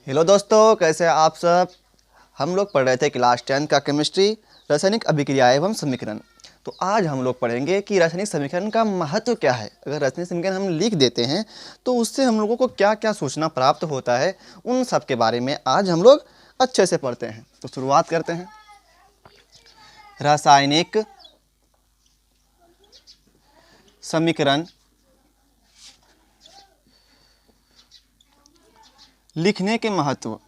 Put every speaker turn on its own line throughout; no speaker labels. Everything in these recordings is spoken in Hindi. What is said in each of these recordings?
हेलो दोस्तों, कैसे हैं आप सब। हम लोग पढ़ रहे थे क्लास 10 का केमिस्ट्री, रासायनिक अभिक्रिया एवं समीकरण। तो आज हम लोग पढ़ेंगे कि रासायनिक समीकरण का महत्व क्या है। अगर रासायनिक समीकरण हम लिख देते हैं तो उससे हम लोगों को क्या क्या सूचना प्राप्त होता है, उन सब के बारे में आज हम लोग अच्छे से पढ़ते हैं। तो शुरुआत करते हैं। रासायनिक समीकरण लिखने के महत्व।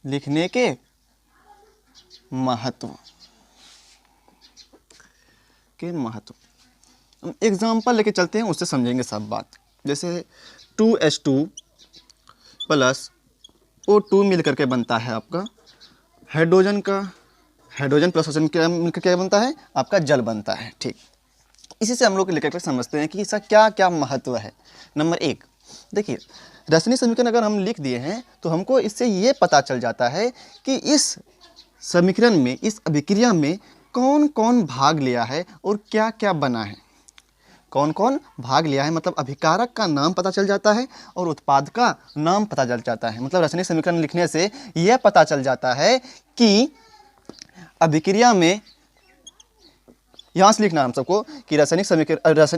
लिखने के महत्व हम एग्जाम्पल लेके चलते हैं, उससे समझेंगे सब बात। जैसे 2H2 प्लस O2 मिल करके बनता है आपका हाइड्रोजन प्लस ऑक्सीजन क्या मिलकर क्या बनता है, आपका जल बनता है। ठीक, इसी से हम लोग लेकर के समझते हैं कि इसका क्या क्या महत्व है। नंबर 1, देखिए, रासायनिक समीकरण अगर हम लिख दिए हैं तो हमको इससे ये पता चल जाता है कि इस समीकरण में, इस अभिक्रिया में कौन कौन भाग लिया है और क्या क्या बना है। कौन कौन भाग लिया है मतलब अभिकारक का नाम पता चल जाता है और उत्पाद का नाम पता चल जाता है। मतलब रासायनिक समीकरण लिखने से यह पता चल जाता है कि अभिक्रिया में, यहाँ से लिखना हम सबको कि रासायनिक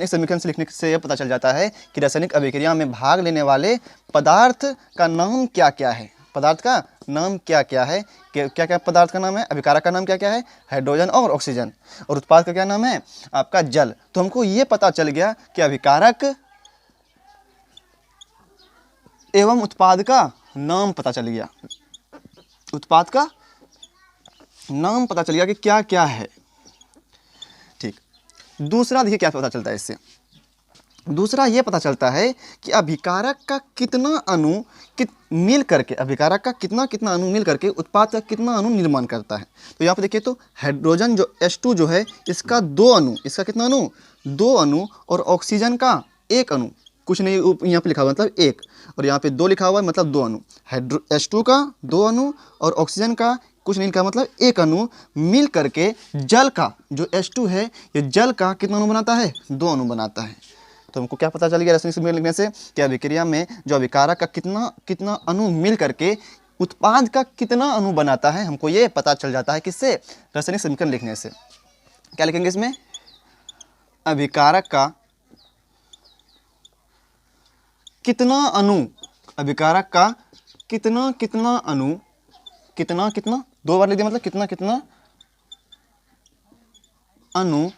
समीकरण से लिखने से यह पता चल जाता है कि रासायनिक अभिक्रिया में भाग लेने वाले पदार्थ का नाम क्या क्या है। पदार्थ का नाम क्या क्या है, क्या क्या पदार्थ का नाम है। अभिकारक का नाम क्या क्या है, हाइड्रोजन और ऑक्सीजन, और उत्पाद का क्या नाम है, आपका जल। तो हमको ये पता चल गया कि अभिकारक एवं उत्पाद का नाम पता चल गया। उत्पाद का नाम पता चल गया कि क्या क्या है। ठीक, दूसरा देखिए क्या पता चलता है इससे। दूसरा ये पता चलता है कि अभिकारक का कितना अणु मिल करके, अभिकारक का कितना कितना अणु मिल करके उत्पाद का कितना अणु निर्माण करता है। तो यहाँ पे देखिए, तो हाइड्रोजन जो H2 जो है, इसका 2 अणु, इसका कितना अणु, 2 अणु, और ऑक्सीजन का 1 अणु, कुछ नहीं यहाँ पे लिखा हुआ मतलब 1, और यहाँ पे 2 लिखा हुआ है मतलब 2 अणु। H2 का 2 अणु और ऑक्सीजन का कुछ नहीं लिखा मतलब 1 अणु मिल करके जल का, जो H2 है, ये जल का कितना अणु बनाता है, 2 अणु बनाता है। तो हमको क्या पता चल गया रासायनिक समीकरण लिखने से कि अभिक्रिया में जो अभिकारक का कितना कितना अणु मिल करके उत्पाद का कितना अणु बनाता है, हमको ये पता चल जाता है किससे, रासायनिक समीकरण लिखने से। क्या लिखेंगे इसमें, अभिकारक का कितना अणु, अभिकारक का कितना कितना अणु, कितना कितना 2 बार लिख दिया मतलब कितना कितना अणु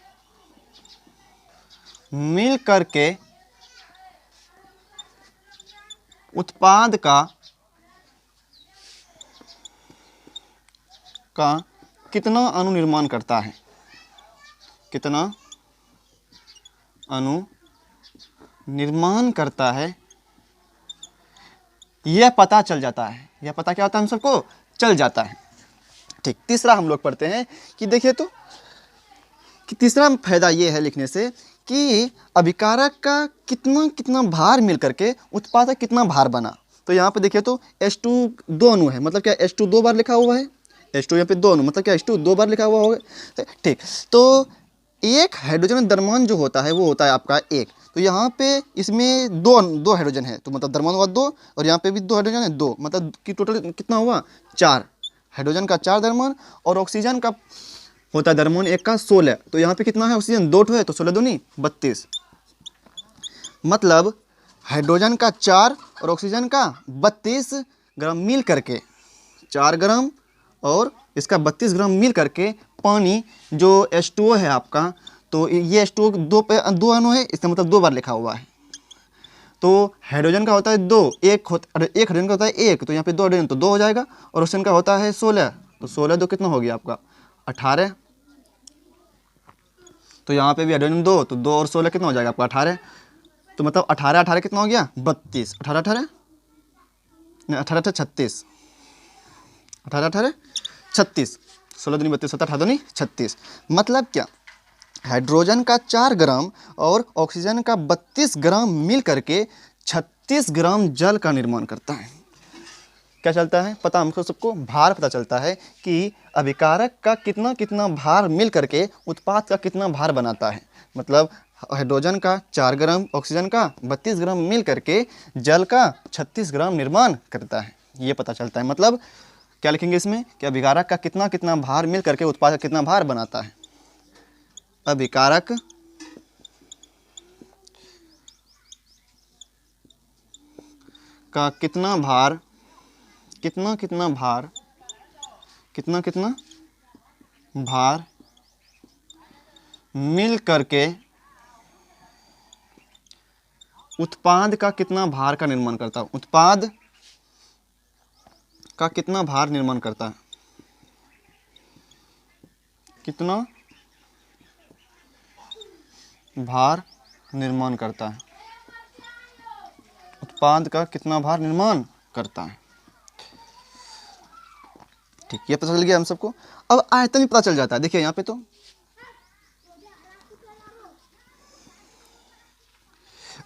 मिल करके उत्पाद का कितना अणु निर्माण करता है, कितना अणु निर्माण करता है, यह पता चल जाता है। यह पता क्या होता है, हम सबको चल जाता है। ठीक, तीसरा हम लोग पढ़ते हैं कि देखिए, तो कि तीसरा फायदा ये है लिखने से कि अभिकारक का कितना कितना भार मिल करके उत्पाद का कितना भार बना। तो यहाँ पे देखिए, तो H2 2 अणु है, मतलब क्या H2 2 बार लिखा हुआ है। H2 यहाँ पे 2 अणु मतलब क्या H2 2 बार लिखा हुआ होगा। ठीक, तो एक हाइड्रोजन द्रव्यमान जो होता है वो होता है आपका 1। तो यहाँ पे इसमें दो हाइड्रोजन है, तो मतलब द्रव्यमान हुआ 2, और यहाँ पे भी 2 हाइड्रोजन है 2, मतलब कि टोटल कितना हुआ 4। हाइड्रोजन का 4 द्रव्यमान और ऑक्सीजन का होता है द्रव्यमान 1 का 16। तो यहाँ पे कितना है, ऑक्सीजन 2 है, तो 16 दूनी 32। मतलब हाइड्रोजन का 4 और ऑक्सीजन का 32 ग्राम मिल करके, 4 ग्राम और इसका 32 ग्राम मिल करके पानी जो H2O है आपका, तो ये H2O 2 अणु है, इसका मतलब 2 बार लिखा हुआ है। तो हाइड्रोजन का होता है 2, एक हाइड्रोजन का होता है 1, तो यहाँ पे 2 हाइड्रोजन तो 2 हो जाएगा, और ऑक्सीजन का होता है 16, तो 16 2 कितना हो गया आपका 18। तो यहाँ पे भी हाइड्रोजन 2, तो 2 और 16 कितना हो जाएगा आपका 18। तो मतलब 18 18 कितना हो गया 32, 18 18 18 36, 18 18 36, 16 दूनी 32, 17 18 दूनी 36। मतलब क्या, हाइड्रोजन का 4 ग्राम और ऑक्सीजन का 32 ग्राम मिल करके 36 ग्राम जल का निर्माण करता है। क्या चलता है पता, हमको सबको भार पता चलता है कि अभिकारक का कितना कितना भार मिल करके उत्पाद का कितना भार बनाता है। मतलब हाइड्रोजन का 4 ग्राम, ऑक्सीजन का 32 ग्राम मिल करके जल का 36 ग्राम निर्माण करता है। ये पता चलता है। मतलब क्या लिखेंगे इसमें कि अभिकारक का कितना कितना भार मिल करके उत्पाद का कितना भार बनाता है। अभिकारक का कितना भार, कितना कितना भार, कितना कितना भार मिल करके उत्पाद का कितना भार का निर्माण करता है। उत्पाद का कितना भार निर्माण करता है, कितना भार निर्माण करता है, उत्पाद का कितना भार निर्माण करता है। ठीक, ये पता चल गया हम सबको। अब आयतन भी पता चल जाता है। देखिए यहाँ पे तो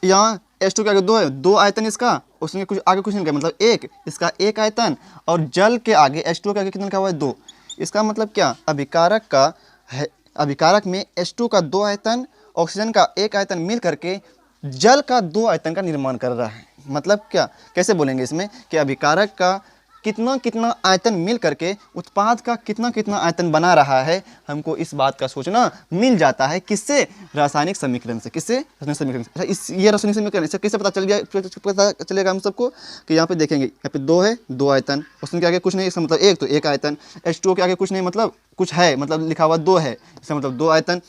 यहाँ H2 के आगे 2 है, 2 आयतन इसका, उसमें कुछ आगे कुछ नहीं लिखा, मतलब 1 इसका 1 आयतन, और जल के आगे H2 के आगे कितना लिखा हुआ है 2। इसका मतलब क्या, अभिकारक का है, अभिकारक में H2 का 2 आयतन, ऑक्सीजन का 1 आयतन मिल करके जल का 2 आयतन का निर्माण कर रहा है। मतलब क्या, कैसे बोलेंगे इसमें कि अभिकारक का कितना कितना आयतन मिल करके उत्पाद का कितना कितना आयतन बना रहा है। हमको इस बात का सोचना मिल जाता है किससे, रासायनिक समीकरण से। किससे, रासायनिक समीकरण से। अच्छा, इस ये रासायनिक समीकरण इससे कैसे पता चल गया, पता चलेगा हम सबको कि यहाँ पे देखेंगे, यहाँ पे 2 है, 2 आयतन, उसके आगे कुछ नहीं, इसका मतलब 1, तो 1 आयतन, H2O के आगे कुछ नहीं, मतलब कुछ है, मतलब लिखा हुआ 2 है, इसका मतलब 2 आयतन।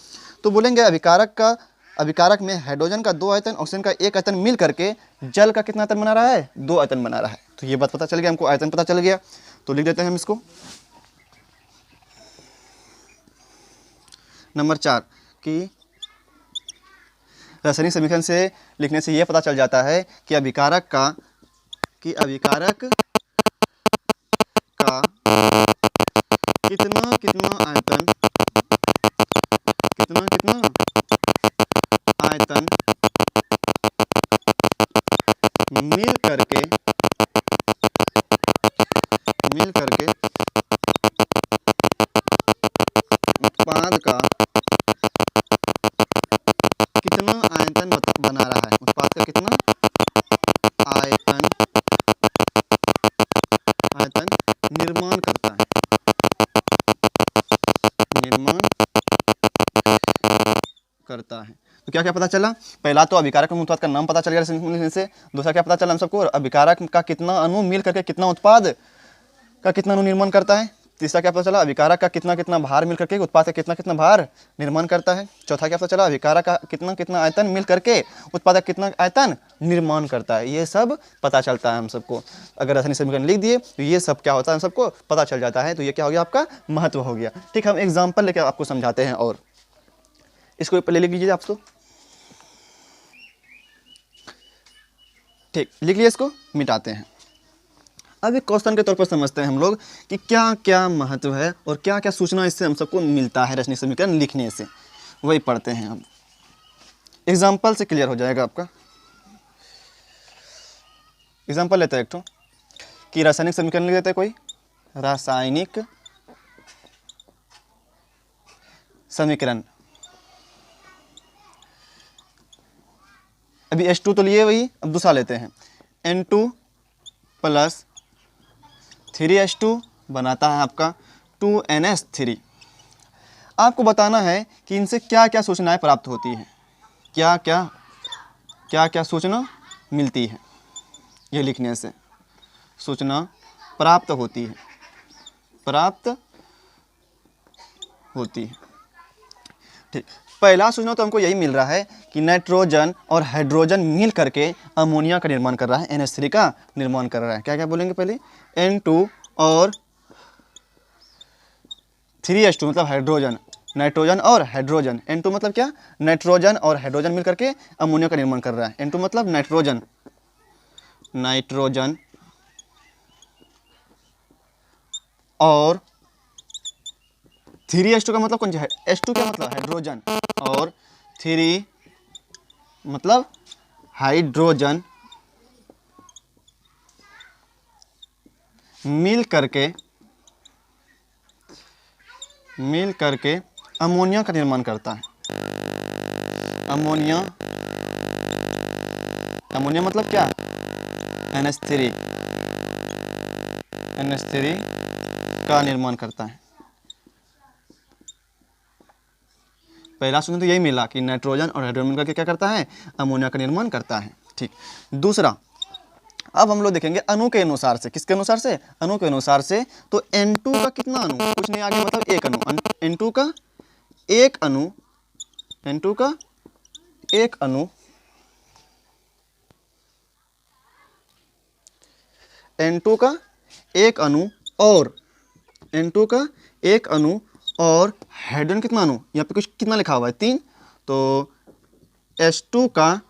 तो बोलेंगे अभिकारक में हाइड्रोजन का 2 आयतन, ऑक्सीजन का 1 आयतन मिल करके जल का कितना आयतन बना रहा है, 2 आयतन बना रहा है। तो ये बात पता चल गया हमको, आयतन पता चल गया। तो लिख देते हैं हम इसको। नंबर 4 कि रासायनिक समीकरण से लिखने से यह पता चल जाता है कि अभिकारक का कितना कितना आयतन, कितना कितना आयतन मिल करके उत्पाद का कितना आयतन बना रहा है, उत्पाद का कितना आयतन निर्माण करता है, निर्माण करता है। तो क्या क्या पता चला, पहला तो अभिकारक में उत्पाद का नाम पता चल गया से। दूसरा क्या पता चला हम सबको, अभिकारक का कितना अणु मिल करके कितना उत्पाद का कितना अणु निर्माण करता है। तीसरा क्या पता चला, अभिकारक का कितना कितना भार मिल करके उत्पाद का कितना कितना भार निर्माण करता है। चौथा क्या पता चला, अभिकारक का कितना कितना आयतन मिल करके उत्पाद का कितना आयतन निर्माण करता है। ये सब पता चलता है हम सबको। अगर रासायनिक समीकरण लिख दिए तो ये सब क्या होता है हम सबको पता चल जाता है। तो ये क्या हो गया, आपका महत्व हो गया। ठीक, हम एग्जाम्पल लेकर आपको समझाते हैं। और इसको पहले लिख लीजिए आप तो। ठीक, लिख लिया, इसको मिटाते हैं। अब एक क्वेश्चन के तौर पर समझते हैं हम लोग कि क्या क्या महत्व है और क्या क्या सूचना इससे हम सबको मिलता है रासायनिक समीकरण लिखने से, वही पढ़ते हैं हम। एग्जाम्पल से क्लियर हो जाएगा आपका। एग्जाम्पल लेते हैं एक तो कि रासायनिक समीकरण लिख देते हैं कोई, रासायनिक समीकरण। अभी H2 तो लिए वही, अब दूसरा लेते हैं। N2 प्लस 3H2 बनाता है आपका 2NH3। आपको बताना है कि इनसे क्या क्या सूचनाएं प्राप्त होती हैं, क्या क्या सूचना मिलती है। ये लिखने से सूचना प्राप्त होती है, ठीक। पहला सूचना तो हमको यही मिल रहा है कि नाइट्रोजन और हाइड्रोजन मिल करके अमोनिया का निर्माण कर रहा है, NH3 का निर्माण कर रहा है। क्या क्या बोलेंगे पहले, N2 और 3H2 मतलब हाइड्रोजन, नाइट्रोजन और हाइड्रोजन। N2 मतलब क्या, नाइट्रोजन और हाइड्रोजन मिल करके अमोनिया का निर्माण कर रहा है। N2 मतलब नाइट्रोजन और 3H2 का मतलब कौन सा है, H2 क्या मतलब हाइड्रोजन, और 3 मतलब हाइड्रोजन मिल करके अमोनिया का निर्माण करता है, अमोनिया, अमोनिया मतलब क्या, NH3, NH3 का निर्माण करता है। पहला सुनने तो यही मिला कि नाइट्रोजन और हाइड्रोजन मिलकर के क्या करता है, अमोनिया का निर्माण करता है। ठीक, दूसरा अब हम लोग देखेंगे अणु के अनुसार से, किसके अनुसार से, अणु के अनुसार से। तो N2 का कितना अणु, कुछ नहीं आगे मतलब एक अणु, N2 का एक अणु, N2 का एक अणु, N2 का एक अणु और N2 का एक अणु और हाइड्रोजन कितना अणु, यहाँ पे कुछ कितना लिखा हुआ है, 3, तो H2 का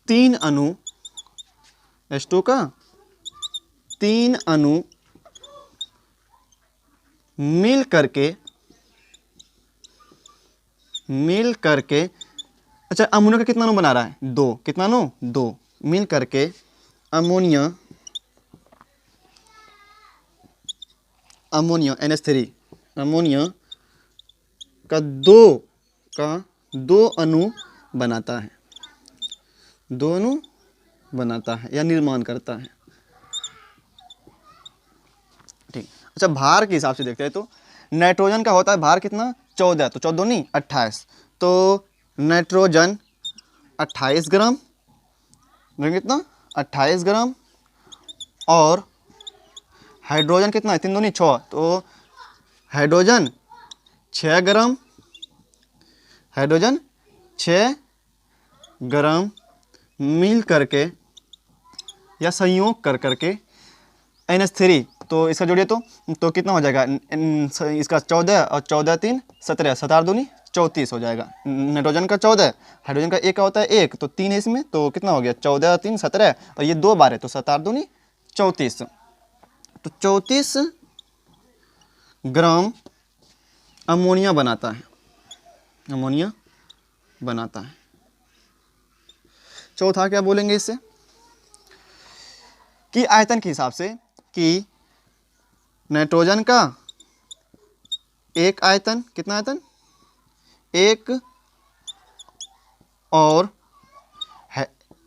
3 अणु, H2 का 3 अणु मिल करके अच्छा अमोनिया का कितना अणु बना रहा है, 2, कितना अणु, 2 मिल करके अमोनिया, अमोनिया NH3, अमोनिया का दो अणु बनाता है, 2 अणु बनाता है या निर्माण करता है। ठीक, अच्छा भार के हिसाब से देखते हैं तो नाइट्रोजन का होता है भार कितना, 14, तो 14 नहीं 28, तो नाइट्रोजन 28 ग्राम, कितना 28 ग्राम, और हाइड्रोजन कितना है, 3 दूनी 6, तो हाइड्रोजन 6 ग्राम, हाइड्रोजन 6 ग्राम मिल करके या संयोग कर करके NH3, तो इसका जोड़िए तो कितना हो जाएगा, इसका 14 और 14 3 17, 17 दूनी 34 हो जाएगा। नाइट्रोजन का 14, हाइड्रोजन का एक का होता है 1, तो 3 है इसमें, तो कितना हो गया 14 3 17, और ये 2 बार है तो 17 दूनी 34, तो 34 ग्राम अमोनिया बनाता है, अमोनिया बनाता है। चौथा क्या बोलेंगे इससे कि आयतन के हिसाब से कि नाइट्रोजन का एक आयतन, कितना आयतन, 1, और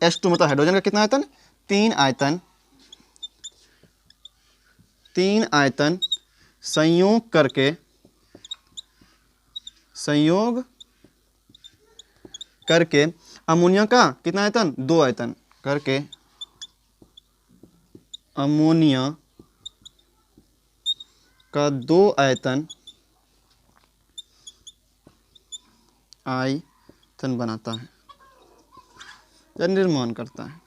H2 मतलब हाइड्रोजन का कितना आयतन, 3 आयतन, 3 आयतन संयोग करके अमोनिया का कितना आयतन, 2 आयतन करके अमोनिया का 2 आयतन बनाता है या निर्माण करता है।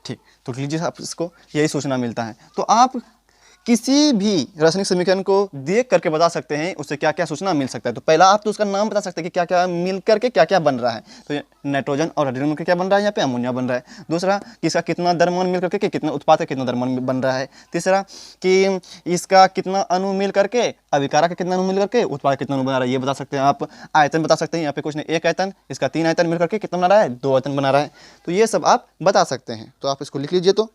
ठीक, तो लीजिए आप इसको यही सूचना मिलता है। तो आप किसी भी रासायनिक समीकरण को देख करके बता सकते हैं उससे क्या क्या सूचना मिल सकता है। तो पहला आप तो उसका नाम बता सकते हैं कि क्या क्या मिल करके क्या क्या बन रहा है। तो नाइट्रोजन और हाइड्रोजन मिलकर क्या बन रहा है, यहाँ पे अमोनिया बन रहा है। दूसरा कि इसका कितना द्रव्यमान मिल करके कितना उत्पाद का कितना द्रव्यमान बन रहा है। तीसरा कि इसका कितना अणु मिल करके अभिकारक का कितना अणु मिल करके उत्पाद का कितना अणु बना रहा है, ये बता सकते हैं आप। आयतन बता सकते हैं, यहाँ पे कुछ नहीं, 1 आयतन, इसका 3 आयतन मिल करके कितना बना रहा है, 2 आयतन बना रहा है। तो ये सब आप बता सकते हैं। तो आप इसको लिख लीजिए। तो